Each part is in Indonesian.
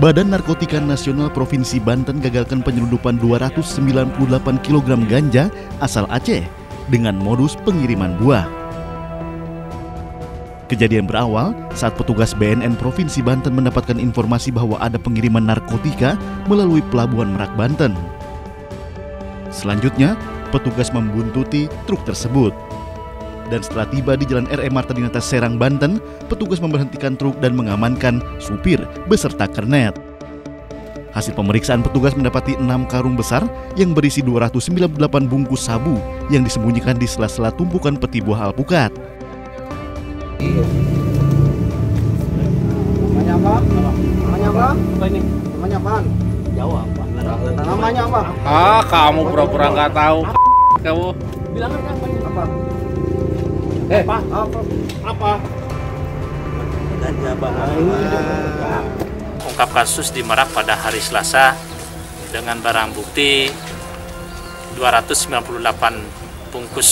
Badan Narkotika Nasional Provinsi Banten gagalkan penyelundupan 298 kg ganja asal Aceh dengan modus pengiriman buah. Kejadian berawal saat petugas BNN Provinsi Banten mendapatkan informasi bahwa ada pengiriman narkotika melalui Pelabuhan Merak, Banten. Selanjutnya, petugas membuntuti truk tersebut. Dan setelah tiba di Jalan R.E. Marta Dinata, Serang, Banten, petugas memberhentikan truk dan mengamankan supir beserta kernet. Hasil pemeriksaan petugas mendapati 6 karung besar yang berisi 298 bungkus sabu yang disembunyikan di sela-sela tumpukan peti buah alpukat. Namanya apa? Namanya apa? Apa ini? Namanya apa? Jawa, Pak. Namanya apa? Ah, kamu pura-pura nggak tahu. Kamu Bilang apa? Apa? Apa? Ganja bawaan. Ungkap kasus di Merak pada hari Selasa dengan barang bukti 298 bungkus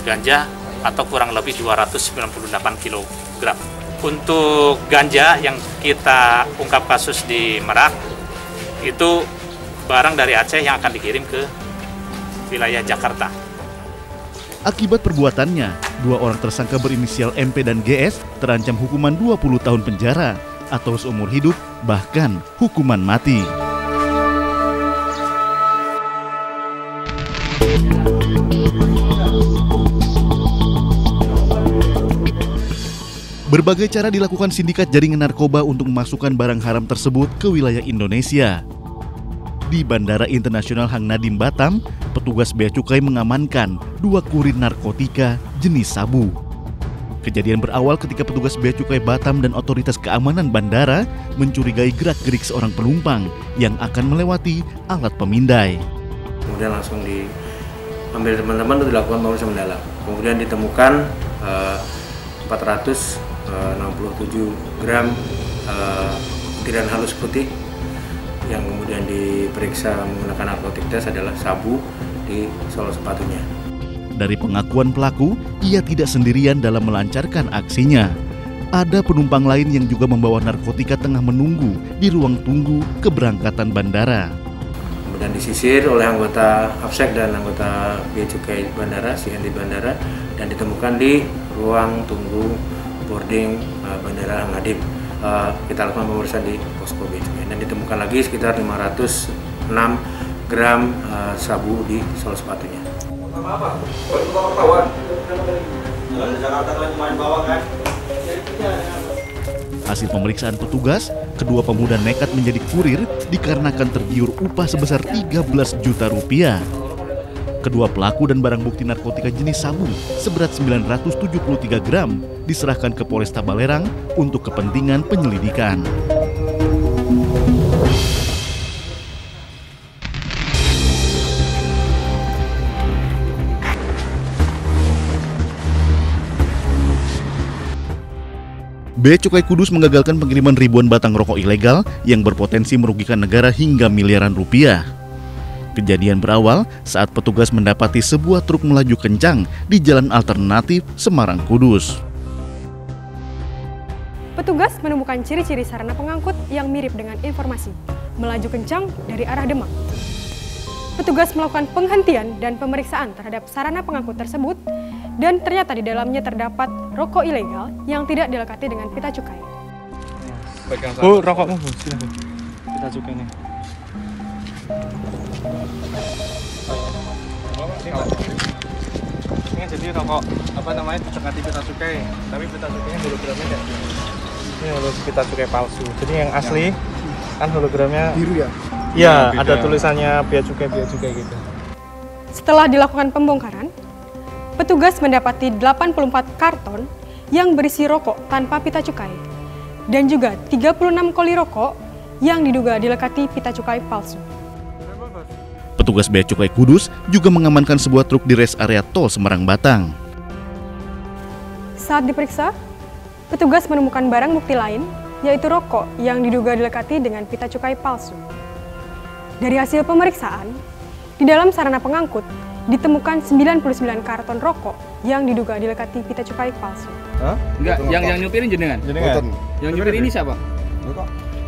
ganja atau kurang lebih 298 kg. Untuk ganja yang kita ungkap kasus di Merak itu barang dari Aceh yang akan dikirim ke wilayah Jakarta. Akibat perbuatannya, 2 orang tersangka berinisial MP dan GS terancam hukuman 20 tahun penjara atau seumur hidup, bahkan hukuman mati. Berbagai cara dilakukan sindikat jaringan narkoba untuk memasukkan barang haram tersebut ke wilayah Indonesia. Di Bandara Internasional Hang Nadim, Batam, petugas bea cukai mengamankan 2 kurir narkotika jenis sabu. Kejadian berawal ketika petugas bea cukai Batam dan otoritas keamanan bandara mencurigai gerak-gerik seorang penumpang yang akan melewati alat pemindai. Kemudian langsung diambil teman-teman untuk dilakukan pemeriksaan mendalam. Kemudian ditemukan 467 gram butiran halus putih yang kemudian diperiksa menggunakan narkotik tes adalah sabu di sol sepatunya. Dari pengakuan pelaku, ia tidak sendirian dalam melancarkan aksinya. Ada penumpang lain yang juga membawa narkotika tengah menunggu di ruang tunggu keberangkatan bandara. Kemudian disisir oleh anggota Afsek dan anggota Bea Cukai Bandara, CNT Bandara, dan ditemukan di ruang tunggu boarding Bandara Hang Nadim. Kita lakukan pemeriksaan di posko Bea Cukai dan ditemukan lagi sekitar 506 gram sabu di sol sepatunya. Hasil pemeriksaan petugas, kedua pemuda nekat menjadi kurir dikarenakan tergiur upah sebesar 13 juta rupiah. Kedua pelaku dan barang bukti narkotika jenis sabu seberat 973 gram diserahkan ke Polresta Balerang untuk kepentingan penyelidikan. Bea Cukai Kudus menggagalkan pengiriman ribuan batang rokok ilegal yang berpotensi merugikan negara hingga miliaran rupiah. Kejadian berawal saat petugas mendapati sebuah truk melaju kencang di jalan alternatif Semarang, Kudus. Petugas menemukan ciri-ciri sarana pengangkut yang mirip dengan informasi melaju kencang dari arah Demak. Petugas melakukan penghentian dan pemeriksaan terhadap sarana pengangkut tersebut dan ternyata di dalamnya terdapat rokok ilegal yang tidak dilekati dengan pita cukai. Bu, rokokmu, Bu. Silahkan. Pita cukainya. Ini jadi rokok apa namanya dilekati pita cukai, tapi pita cukainya hologramnya enggak. Ini pita cukai palsu. Jadi yang asli kan hologramnya biru ya? Iya, ada tulisannya bea cukai gitu. Setelah dilakukan pembongkaran, petugas mendapati 84 karton yang berisi rokok tanpa pita cukai dan juga 36 koli rokok yang diduga dilekati pita cukai palsu. Petugas Bea Cukai Kudus juga mengamankan sebuah truk di res area tol Semarang Batang. Saat diperiksa, petugas menemukan barang bukti lain, yaitu rokok yang diduga dilekati dengan pita cukai palsu. Dari hasil pemeriksaan, di dalam sarana pengangkut ditemukan 99 karton rokok yang diduga dilekati pita cukai palsu. Hah? Enggak, yang nyupirin jenengan? Jenengan. Yang nyupir ini siapa?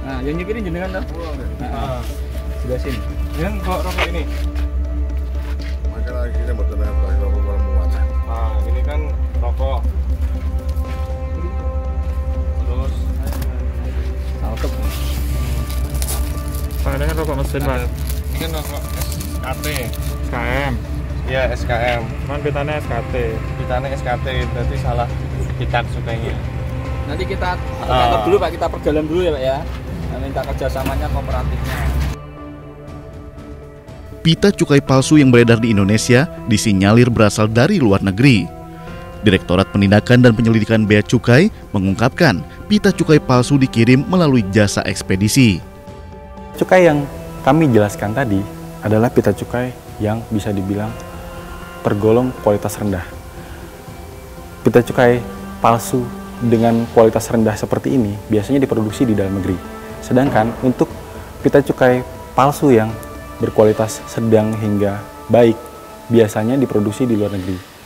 Nah, yang nyepirin jenengan dah. Nah, sebelah sini. Yang kok rokok ini. Makanya kita buat rokok muat. Nah, ini kan rokok. Terus Salkep. ini kan rokok mesin, Mas. Ini kan rokok SKT. SKM. Iya, SKM. Cuman pitanya SKT. Pitanya SKT, berarti salah pita cukainya. Nanti kita kantor dulu Pak, kita perjalanan dulu ya Pak ya. Minta kerjasamanya kooperatifnya. Pita cukai palsu yang beredar di Indonesia disinyalir berasal dari luar negeri. Direktorat Penindakan dan Penyelidikan Bea Cukai mengungkapkan pita cukai palsu dikirim melalui jasa ekspedisi. Cukai yang kami jelaskan tadi adalah pita cukai yang bisa dibilang tergolong kualitas rendah. Pita cukai palsu dengan kualitas rendah seperti ini biasanya diproduksi di dalam negeri. Sedangkan untuk pita cukai palsu yang berkualitas sedang hingga baik biasanya diproduksi di luar negeri.